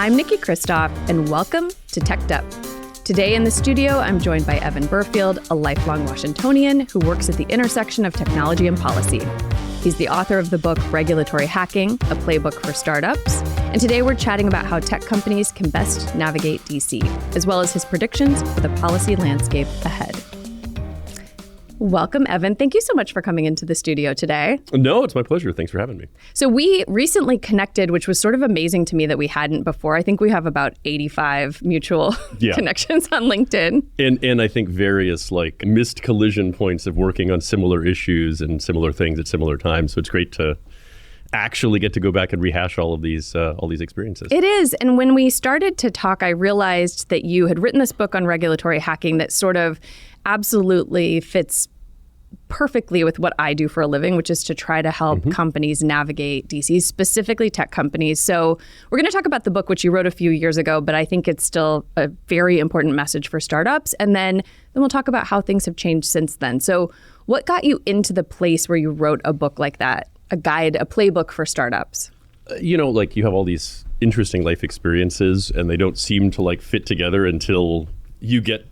I'm Niki Kristoff, and welcome to Teched Up. Today in the studio, I'm joined by Evan Burfield, a lifelong Washingtonian who works at the intersection of technology and policy. He's the author of the book Regulatory Hacking, a playbook for startups. And today we're chatting about how tech companies can best navigate DC, as well as his predictions for the policy landscape ahead. Welcome, Evan. Thank you so much for coming into the studio today. No, it's my pleasure. Thanks for having me. So we recently connected, which was sort of amazing to me that we hadn't before. I think we have about 85 mutual connections on LinkedIn. And I think various missed collision points of working on similar issues and similar things at similar times. So it's great to actually get to go back and rehash all these experiences. It is. And when we started to talk, I realized that you had written this book on regulatory hacking that sort of absolutely fits perfectly with what I do for a living, which is to try to help companies navigate DC, specifically tech companies. So we're going to talk about the book, which you wrote a few years ago, but I think it's still a very important message for startups. And then we'll talk about how things have changed since then. So what got you into the place where you wrote a book like that, a guide, a playbook for startups? You have all these interesting life experiences and they don't seem to fit together until you get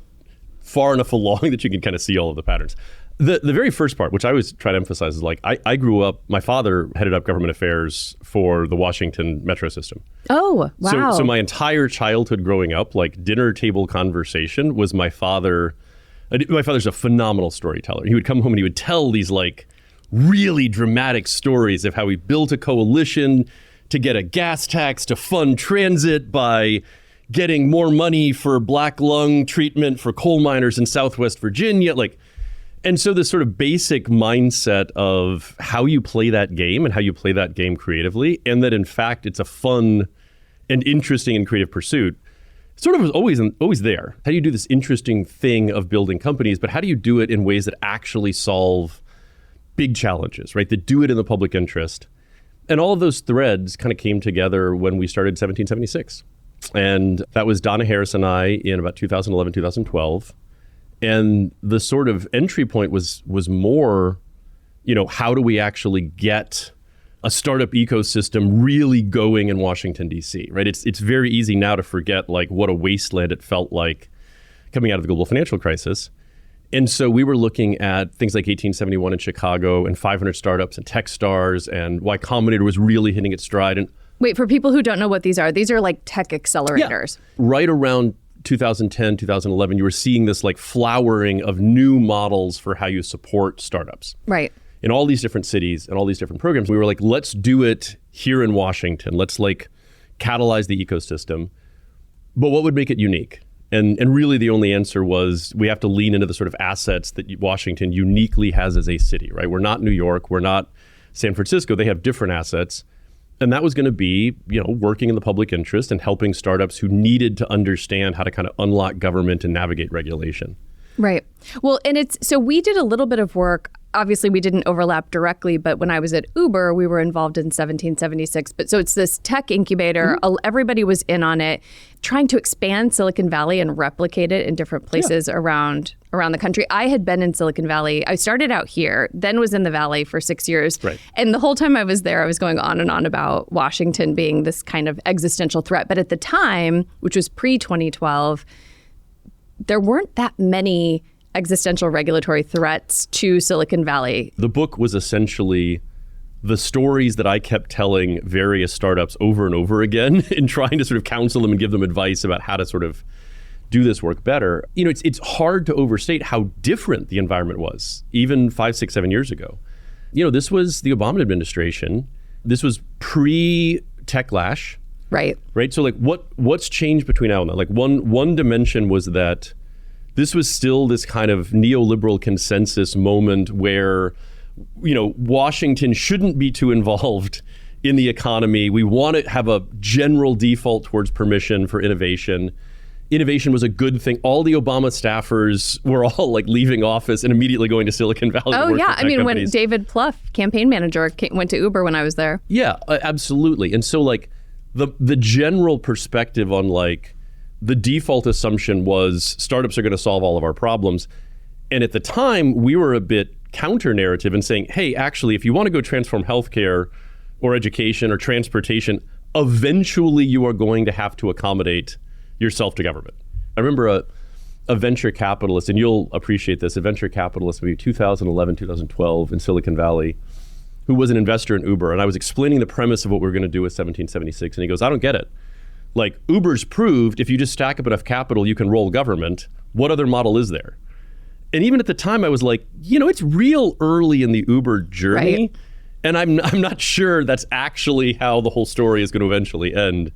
far enough along that you can kind of see all of the patterns. The very first part, which I always try to emphasize, is I grew up, my father headed up government affairs for the Washington metro system. Oh, wow. So my entire childhood growing up, dinner table conversation was my father. My father's a phenomenal storyteller. He would come home and he would tell these really dramatic stories of how he built a coalition to get a gas tax to fund transit by getting more money for black lung treatment for coal miners in Southwest Virginia. And so this sort of basic mindset of how you play that game and how you play that game creatively, and that in fact it's a fun and interesting and creative pursuit, sort of was always there. How do you do this interesting thing of building companies, but how do you do it in ways that actually solve big challenges, right? That do it in the public interest. And all of those threads kind of came together when we started 1776. And that was Donna Harris and I in about 2011, 2012. And the sort of entry point was more, how do we actually get a startup ecosystem really going in Washington, D.C., right? It's very easy now to forget what a wasteland it felt like coming out of the global financial crisis. And so we were looking at things like 1871 in Chicago and 500 startups and Techstars and Y Combinator was really hitting its stride. And wait, for people who don't know what these are tech accelerators. Yeah. Right around 2010, 2011, you were seeing this flowering of new models for how you support startups. Right. In all these different cities and all these different programs, we were let's do it here in Washington. Let's catalyze the ecosystem. But what would make it unique? And really the only answer was we have to lean into the sort of assets that Washington uniquely has as a city, right? We're not New York, we're not San Francisco. They have different assets. And that was going to be, working in the public interest and helping startups who needed to understand how to kind of unlock government and navigate regulation. Right. Well, and so we did a little bit of work. Obviously, we didn't overlap directly, but when I was at Uber, we were involved in 1776. But so it's this tech incubator. Everybody was in on it, trying to expand Silicon Valley and replicate it in different places around the country. I had been in Silicon Valley. I started out here, then was in the Valley for 6 years. Right. And the whole time I was there, I was going on and on about Washington being this kind of existential threat. But at the time, which was pre-2012, there weren't that many existential regulatory threats to Silicon Valley. The book was essentially the stories that I kept telling various startups over and over again in trying to sort of counsel them and give them advice about how to sort of do this work better. It's hard to overstate how different the environment was, even 5, 6, 7 years ago. This was the Obama administration. This was pre-Techlash. Right. Right. So what's changed between now and then? One dimension was that this was still this kind of neoliberal consensus moment where, Washington shouldn't be too involved in the economy. We want to have a general default towards permission for innovation. Innovation was a good thing. All the Obama staffers were all leaving office and immediately going to Silicon Valley. Oh, yeah. I mean, companies. When David Plouffe, campaign manager, went to Uber when I was there. Yeah, absolutely. And so the general perspective on the default assumption was startups are going to solve all of our problems. And at the time, we were a bit counter-narrative and saying, hey, actually, if you want to go transform healthcare or education or transportation, eventually you are going to have to accommodate yourself to government. I remember a venture capitalist, and you'll appreciate this, a venture capitalist maybe 2011, 2012 in Silicon Valley, who was an investor in Uber. And I was explaining the premise of what we were going to do with 1776. And he goes, I don't get it. Like, Uber's proved if you just stack up enough capital, you can roll government. What other model is there? And even at the time, I was like, it's real early in the Uber journey. Right. And I'm not sure that's actually how the whole story is going to eventually end.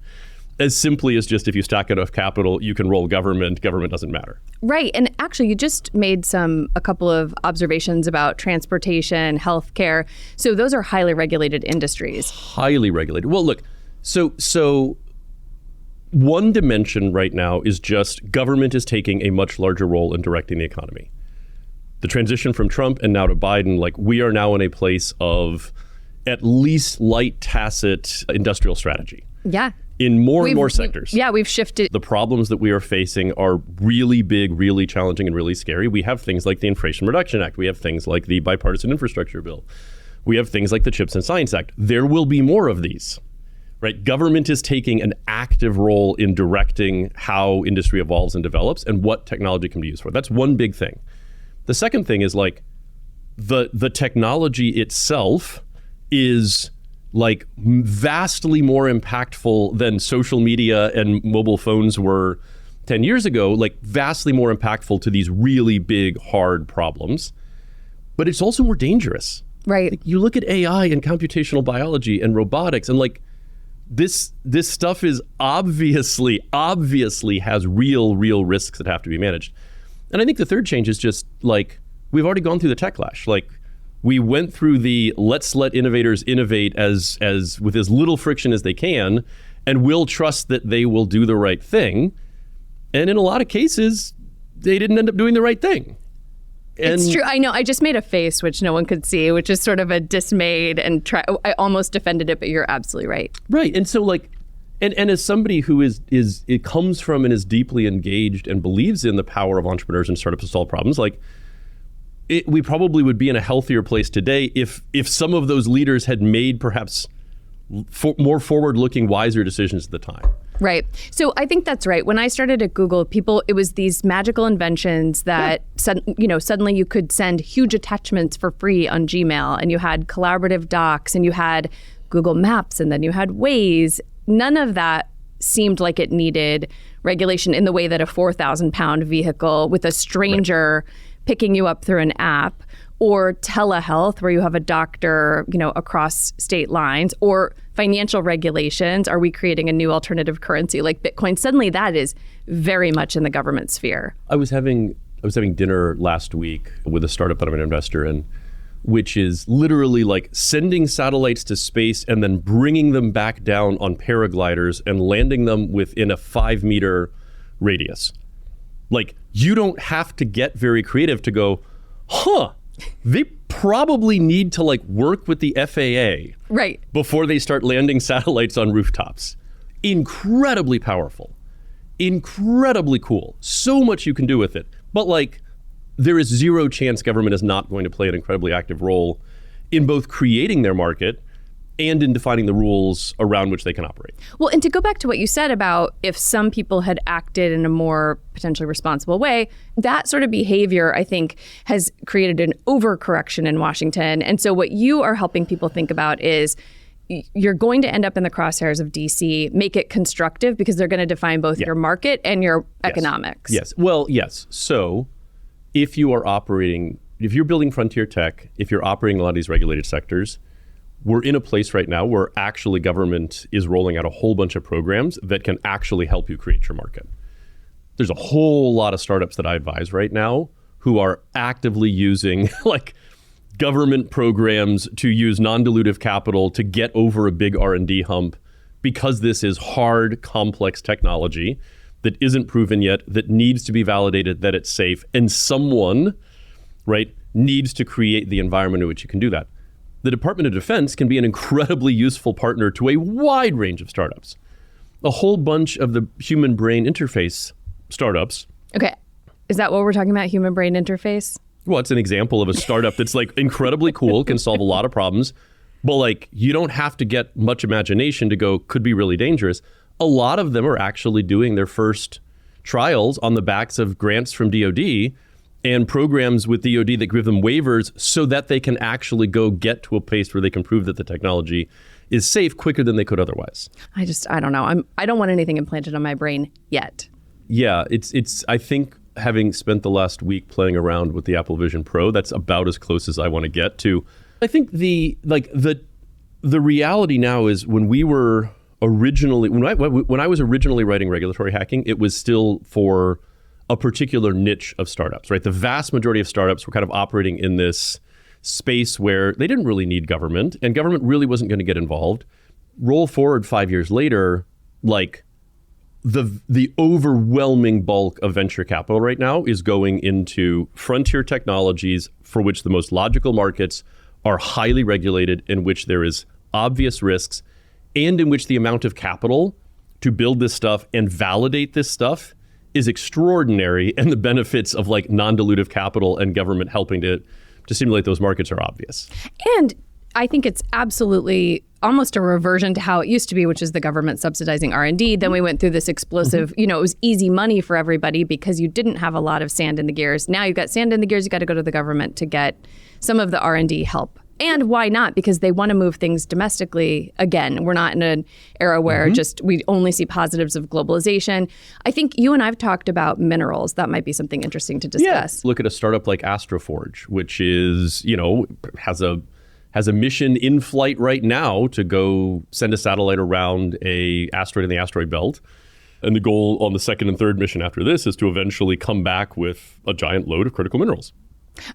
As simply as just if you stack enough capital, you can roll government doesn't matter. Right. And actually, you just made a couple of observations about transportation, healthcare. So those are highly regulated industries. Highly regulated. Well, look, so one dimension right now is just government is taking a much larger role in directing the economy. The transition from Trump and now to Biden, like, we are now in a place of at least light tacit industrial strategy. Yeah. In more and more sectors. We've shifted. The problems that we are facing are really big, really challenging, and really scary. We have things like the Inflation Reduction Act. We have things like the Bipartisan Infrastructure Bill. We have things like the Chips and Science Act. There will be more of these, right? Government is taking an active role in directing how industry evolves and develops and what technology can be used for. That's one big thing. The second thing is, like, the technology itself is like vastly more impactful than social media and mobile phones were 10 years ago, like vastly more impactful to these really big, hard problems. But it's also more dangerous. Right. Like, you look at AI and computational biology and robotics, and like this stuff is obviously has real risks that have to be managed. And I think the third change is just like, we've already gone through the techlash. Like, we went through the let's let innovators innovate as with as little friction as they can, and we'll trust that they will do the right thing. And in a lot of cases, they didn't end up doing the right thing. And it's true. I know. I just made a face, which no one could see, which is sort of a dismayed and I almost defended it, but you're absolutely right. Right. And so, like, and as somebody who it comes from and is deeply engaged and believes in the power of entrepreneurs and startups to solve problems, like, we probably would be in a healthier place today if some of those leaders had made perhaps more forward-looking, wiser decisions at the time. Right. So I think that's right. When I started at Google, it was these magical inventions that suddenly you could send huge attachments for free on Gmail, and you had collaborative docs, and you had Google Maps, and then you had Waze. None of that seemed like it needed regulation in the way that a 4,000-pound vehicle with a stranger picking you up through an app, or telehealth where you have a doctor, across state lines, or financial regulations. Are we creating a new alternative currency like Bitcoin? Suddenly that is very much in the government sphere. I was having dinner last week with a startup that I'm an investor in, which is literally like sending satellites to space and then bringing them back down on paragliders and landing them within a 5-meter radius. Like, you don't have to get very creative to go, they probably need to like work with the FAA right before they start landing satellites on rooftops. Incredibly powerful, incredibly cool. So much you can do with it. But like, there is zero chance government is not going to play an incredibly active role in both creating their market and in defining the rules around which they can operate. Well, and to go back to what you said about if some people had acted in a more potentially responsible way, that sort of behavior, I think, has created an overcorrection in Washington. And so what you are helping people think about is you're going to end up in the crosshairs of DC, make it constructive because they're going to define both your market and your economics. Yes. Well, yes. So if you're building frontier tech, if you're operating a lot of these regulated sectors, we're in a place right now where actually government is rolling out a whole bunch of programs that can actually help you create your market. There's a whole lot of startups that I advise right now who are actively using like government programs to use non-dilutive capital to get over a big R&D hump, because this is hard, complex technology that isn't proven yet, that needs to be validated, that it's safe, and someone, right, needs to create the environment in which you can do that. The Department of Defense can be an incredibly useful partner to a wide range of startups. A whole bunch of the human brain interface startups. Okay. Is that what we're talking about, human brain interface? Well, it's an example of a startup that's like incredibly cool, can solve a lot of problems, But like, you don't have to get much imagination to go, could be really dangerous. A lot of them are actually doing their first trials on the backs of grants from DoD and programs with DoD that give them waivers so that they can actually go get to a place where they can prove that the technology is safe quicker than they could otherwise. I don't know. I don't want anything implanted on my brain yet. Yeah, it's. I think having spent the last week playing around with the Apple Vision Pro, that's about as close as I want to get to. I think the reality now is when we were originally, when I was originally writing regulatory hacking, it was still for a particular niche of startups, right? The vast majority of startups were kind of operating in this space where they didn't really need government, and government really wasn't going to get involved. Roll forward 5 years later, like the overwhelming bulk of venture capital right now is going into frontier technologies for which the most logical markets are highly regulated, in which there is obvious risks, and in which the amount of capital to build this stuff and validate this stuff is extraordinary, and the benefits of like non-dilutive capital and government helping to stimulate those markets are obvious. And I think it's absolutely almost a reversion to how it used to be, which is the government subsidizing R&D. Then we went through this explosive, it was easy money for everybody because you didn't have a lot of sand in the gears. Now you've got sand in the gears, you got to go to the government to get some of the R&D help. And why not? Because they want to move things domestically. Again, we're not in an era where we only see positives of globalization. I think you and I've talked about minerals. That might be something interesting to discuss. Yeah. Look at a startup like Astroforge, which is, has a mission in flight right now to go send a satellite around a asteroid in the asteroid belt. And the goal on the second and third mission after this is to eventually come back with a giant load of critical minerals.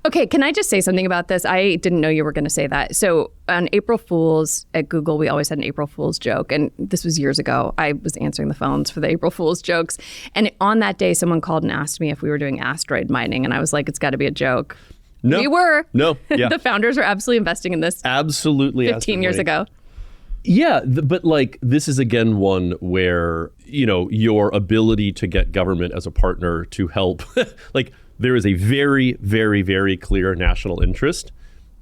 Okay, can I just say something about this? I didn't know you were going to say that. So on April Fool's at Google, we always had an April Fool's joke. And this was years ago. I was answering the phones for the April Fool's jokes. And on that day, someone called and asked me if we were doing asteroid mining. And I was like, it's got to be a joke. No. We were. No. Yeah. The founders were absolutely investing in this. Absolutely. 15 years ago. Yeah, but like this is again one where, your ability to get government as a partner to help, like there is a very, very, very clear national interest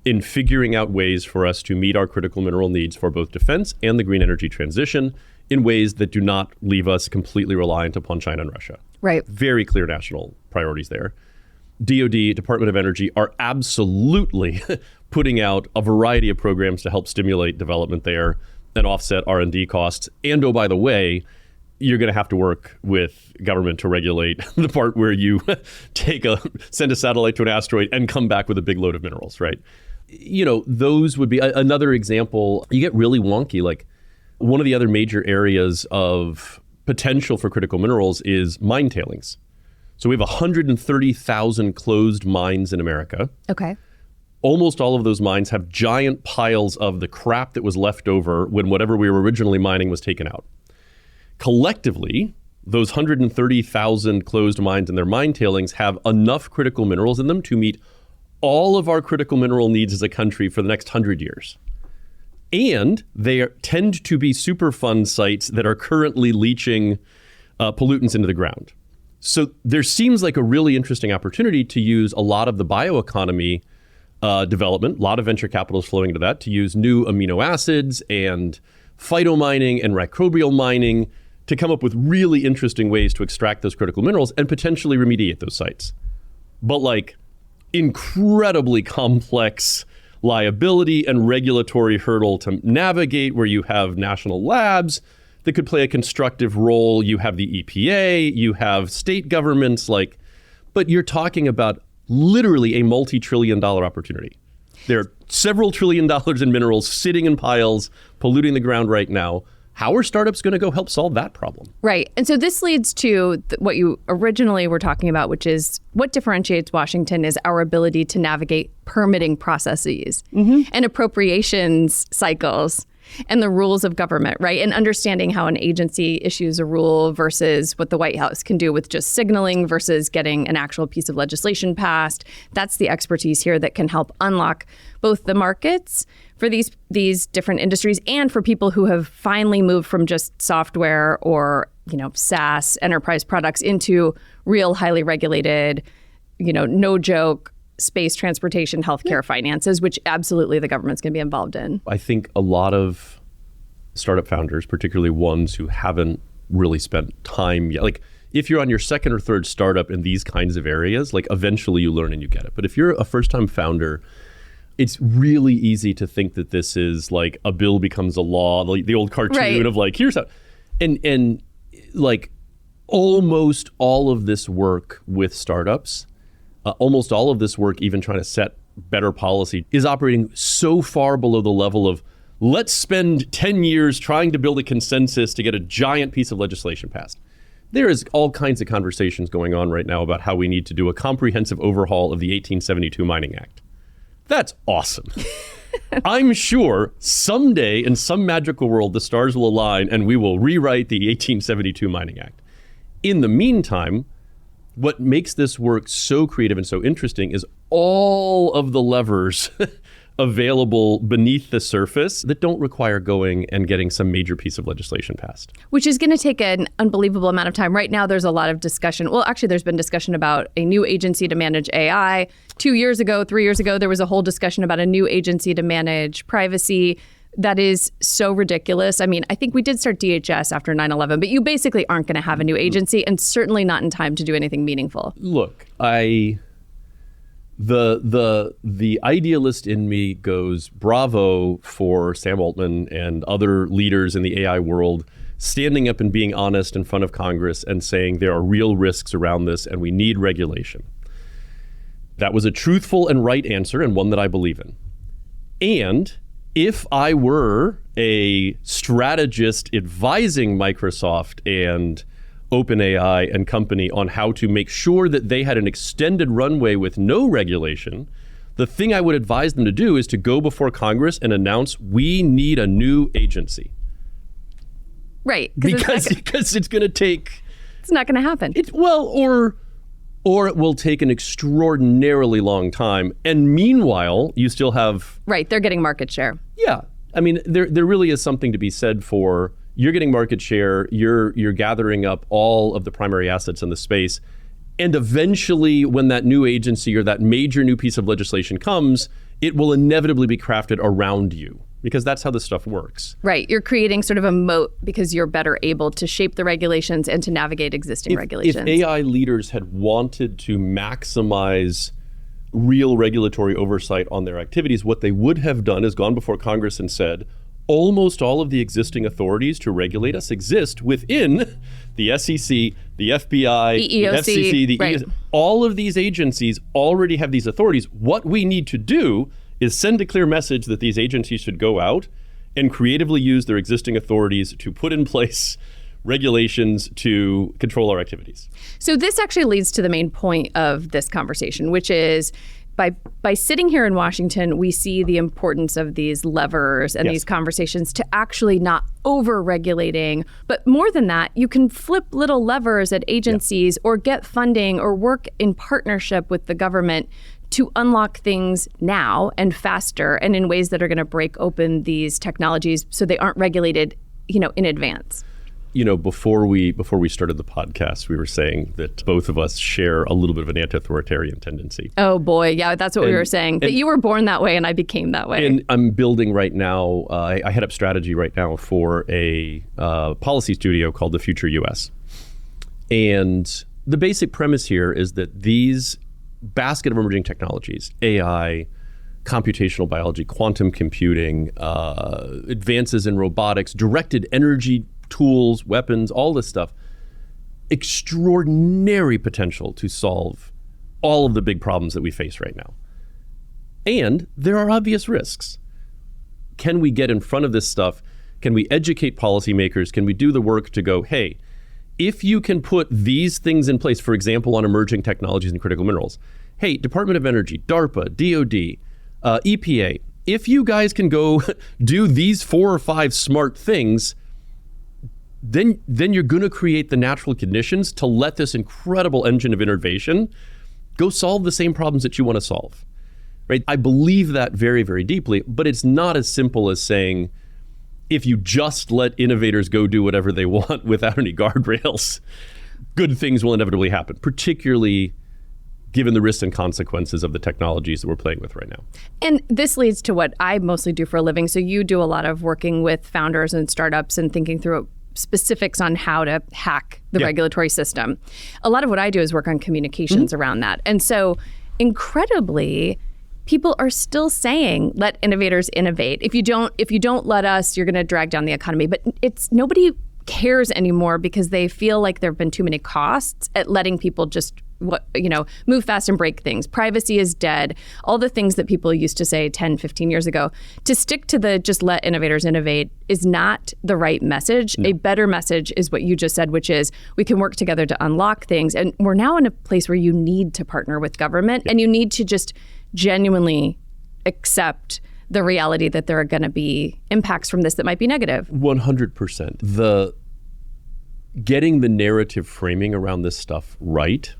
in figuring out ways for us to meet our critical mineral needs for both defense and the green energy transition in ways that do not leave us completely reliant upon China and Russia. Right. Very clear national priorities there. DoD, Department of Energy, are absolutely putting out a variety of programs to help stimulate development there and offset R&D costs. And oh, by the way, you're going to have to work with government to regulate the part where you send a satellite to an asteroid and come back with a big load of minerals, right? Those would be another example. You get really wonky. Like one of the other major areas of potential for critical minerals is mine tailings. So we have 130,000 closed mines in America. Okay. Almost all of those mines have giant piles of the crap that was left over when whatever we were originally mining was taken out. Collectively, those 130,000 closed mines and their mine tailings have enough critical minerals in them to meet all of our critical mineral needs as a country for the next 100 years. And they tend to be Superfund sites that are currently leaching pollutants into the ground. So there seems like a really interesting opportunity to use a lot of the bioeconomy development, a lot of venture capital is flowing into that, to use new amino acids and phytomining and microbial mining to come up with really interesting ways to extract those critical minerals and potentially remediate those sites. But like incredibly complex liability and regulatory hurdle to navigate, where you have national labs that could play a constructive role. You have the EPA, you have state governments, but you're talking about literally a multi-trillion-dollar opportunity. There are several $1 trillion in minerals sitting in piles, polluting the ground right now. How are startups going to go help solve that problem? Right. And so this leads to what you originally were talking about, which is what differentiates Washington is our ability to navigate permitting processes and appropriations cycles and the rules of government, right? And understanding how an agency issues a rule versus what the White House can do with just signaling versus getting an actual piece of legislation passed. That's the expertise here that can help unlock both the markets for these different industries and for people who have finally moved from just software or, SaaS enterprise products into real highly regulated, no joke, space, transportation, healthcare, finances, which absolutely the government's going to be involved in. I think a lot of startup founders, particularly ones who haven't really spent time yet, like if you're on your second or third startup in these kinds of areas, like eventually you learn and you get it. But if you're a first-time founder, it's really easy to think that this is like a bill becomes a law, like the old cartoon of like, here's how, and like almost all of this work with startups, almost all of this work, even trying to set better policy, is operating so far below the level of let's spend 10 years trying to build a consensus to get a giant piece of legislation passed. There is all kinds of conversations going on right now about how we need to do a comprehensive overhaul of the 1872 Mining Act. That's awesome. I'm sure someday in some magical world, the stars will align and we will rewrite the 1872 Mining Act. In the meantime, what makes this work so creative and so interesting is all of the levers available beneath the surface that don't require going and getting some major piece of legislation passed. Which is going to take an unbelievable amount of time. Right now, there's a lot of discussion. Well, actually, there's been discussion about a new agency to manage AI. 2 years ago, 3 years ago, there was a whole discussion about a new agency to manage privacy. That is so ridiculous. I mean, I think we did start DHS after 9/11, but you basically aren't going to have a new agency, and certainly not in time to do anything meaningful. Look, the idealist in me goes bravo for Sam Altman and other leaders in the AI world standing up and being honest in front of Congress and saying there are real risks around this and we need regulation. That was a truthful and right answer, and one that I believe in. And if I were a strategist advising Microsoft and OpenAI and company on how to make sure that they had an extended runway with no regulation, the thing I would advise them to do is to go before Congress and announce we need a new agency. Right. Because it's going to take... It's not going to happen. Or it will take an extraordinarily long time. And meanwhile, you still have... Right, they're getting market share. Yeah. I mean, there really is something to be said for you're getting market share, you're gathering up all of the primary assets in the space, and eventually when that new agency or that major new piece of legislation comes, it will inevitably be crafted around you, because that's how this stuff works. Right. You're creating sort of a moat because you're better able to shape the regulations and to navigate existing regulations. If AI leaders had wanted to maximize real regulatory oversight on their activities, what they would have done is gone before Congress and said, almost all of the existing authorities to regulate us exist within the SEC, the FBI, the EEOC, the FCC, the right. EEOC. All of these agencies already have these authorities. What we need to do is send a clear message that these agencies should go out and creatively use their existing authorities to put in place regulations to control our activities. So this actually leads to the main point of this conversation, which is by sitting here in Washington, we see the importance of these levers and these conversations to actually not over-regulating. But more than that, you can flip little levers at agencies or get funding or work in partnership with the government to unlock things now and faster and in ways that are going to break open these technologies so they aren't regulated, in advance. Before we started the podcast, we were saying that both of us share a little bit of an anti-authoritarian tendency. Oh boy, yeah, that's what we were saying. That you were born that way and I became that way. And I'm building right now, I head up strategy right now for a policy studio called The Future US. And the basic premise here is that these basket of emerging technologies, AI, computational biology, quantum computing, advances in robotics, directed energy tools, weapons, all this stuff, extraordinary potential to solve all of the big problems that we face right now. And there are obvious risks. Can we get in front of this stuff? Can we educate policymakers? Can we do the work to go, hey, if you can put these things in place, for example, on emerging technologies and critical minerals, hey, Department of Energy, DARPA, DOD, EPA, if you guys can go do these 4 or 5 smart things, then you're going to create the natural conditions to let this incredible engine of innovation go solve the same problems that you want to solve, right? I believe that very, very deeply, but it's not as simple as saying, if you just let innovators go do whatever they want without any guardrails, good things will inevitably happen, particularly given the risks and consequences of the technologies that we're playing with right now. And this leads to what I mostly do for a living. So you do a lot of working with founders and startups and thinking through specifics on how to hack the regulatory system. A lot of what I do is work on communications around that. And so incredibly, people are still saying, let innovators innovate. If you don't let us, you're going to drag down the economy. But nobody cares anymore because they feel like there have been too many costs at letting people just move fast and break things. Privacy is dead. All the things that people used to say 10, 15 years ago. To stick to the just let innovators innovate is not the right message. No. A better message is what you just said, which is we can work together to unlock things. And we're now in a place where you need to partner with government and you need to just genuinely accept the reality that there are going to be impacts from this that might be negative. 100%. Getting the narrative framing around this stuff right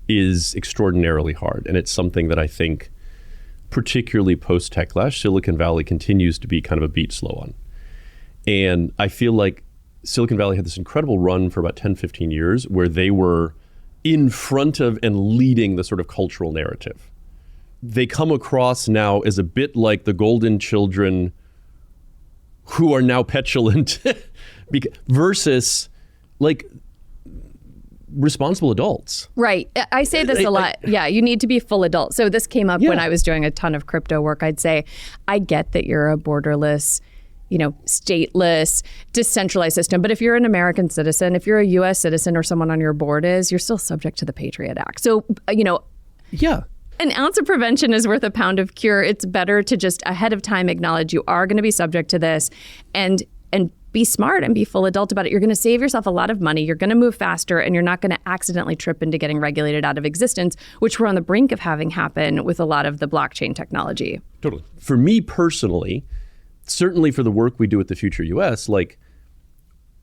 is extraordinarily hard. And it's something that I think, particularly post-Techlash, Silicon Valley continues to be kind of a beat slow on. And I feel like Silicon Valley had this incredible run for about 10, 15 years where they were in front of and leading the sort of cultural narrative. They come across now as a bit like the golden children who are now petulant versus like responsible adults. Right. I say this a lot. Yeah, you need to be full adult. So this came up when I was doing a ton of crypto work. I'd say, I get that you're a borderless, stateless, decentralized system. But if you're an American citizen, if you're a U.S. citizen or someone on your board you're still subject to the Patriot Act. So, an ounce of prevention is worth a pound of cure. It's better to just ahead of time acknowledge you are going to be subject to this and be smart and be full adult about it. You're going to save yourself a lot of money. You're going to move faster and you're not going to accidentally trip into getting regulated out of existence, which we're on the brink of having happen with a lot of the blockchain technology. Totally. For me personally, certainly for the work we do at the Future US, like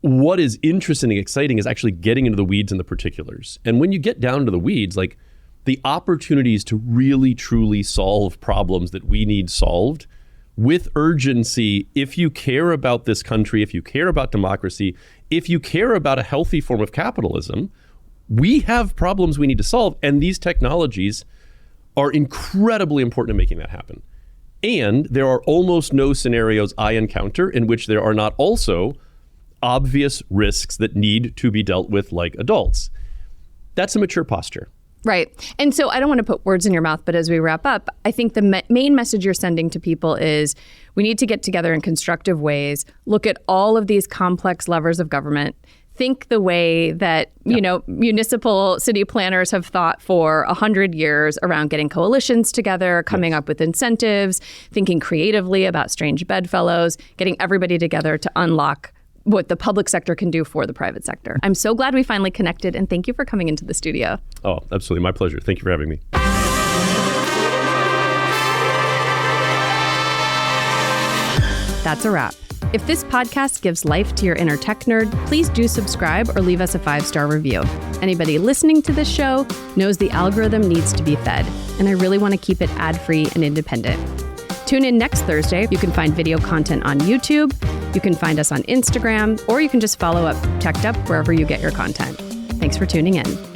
what is interesting and exciting is actually getting into the weeds and the particulars. And when you get down to the weeds, like the opportunities to really truly solve problems that we need solved with urgency, if you care about this country, if you care about democracy, if you care about a healthy form of capitalism, we have problems we need to solve. And these technologies are incredibly important in making that happen. And there are almost no scenarios I encounter in which there are not also obvious risks that need to be dealt with like adults. That's a mature posture. Right. And so I don't want to put words in your mouth, but as we wrap up, I think the main message you're sending to people is we need to get together in constructive ways, look at all of these complex levers of government, think the way that, municipal city planners have thought for 100 years around getting coalitions together, coming up with incentives, thinking creatively about strange bedfellows, getting everybody together to unlock what the public sector can do for the private sector. I'm so glad we finally connected, and thank you for coming into the studio. Oh, absolutely. My pleasure. Thank you for having me. That's a wrap. If this podcast gives life to your inner tech nerd, please do subscribe or leave us a 5-star review. Anybody listening to this show knows the algorithm needs to be fed, and I really want to keep it ad-free and independent. Tune in next Thursday. You can find video content on YouTube. You can find us on Instagram, or you can just follow up Teched Up wherever you get your content. Thanks for tuning in.